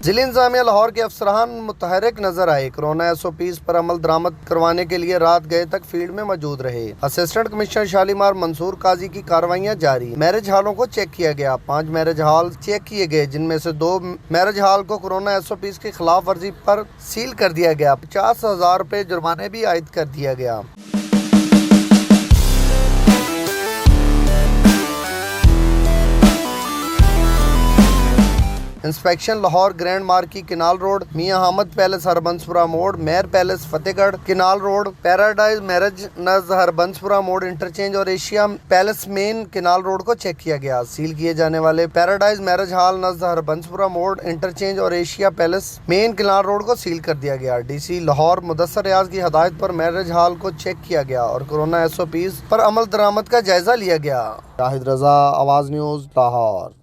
जिला इंतजामिया लाहौर के अफसरान मुतहरिक नजर आए। कोरोना SOPs पर अमल दरामद करवाने के लिए रात गए तक फील्ड में मौजूद रहे। असिस्टेंट कमिश्नर शालीमार मंसूर काजी की कार्रवाइयाँ जारी। मैरिज हॉलों को चेक किया गया। 5 मैरिज हॉल चेक किए गए, जिनमें से 2 मैरिज हॉल को कोरोना SOPs की खिलाफ वर्जी पर सील कर दिया गया। 50,000 रुपए जुर्माने भी आयद कर दिया गया। Inspection Lahore grand marquee canal road, Mian Hamid palace Harbanspura मोड़, mayor palace Fatehgarh canal road, paradise marriage नज़ हरबंसपुरा मोड़ इंटरचेंज और Asia palace main canal road को चेक किया गया। सील किए जाने वाले पैराडाइज मैरिज हॉल नज़ हरबंसपुरा मोड़ इंटरचेंज और Asia palace main canal road को सील कर दिया गया। DC लाहौर मुदस्सर रियाज की हदायत पर मैरिज हॉल को चेक किया गया और कोरोना SOPs पर अमल दरामद का जायजा लिया गया। शाहिद रजा, आवाज़ न्यूज़, लाहौर।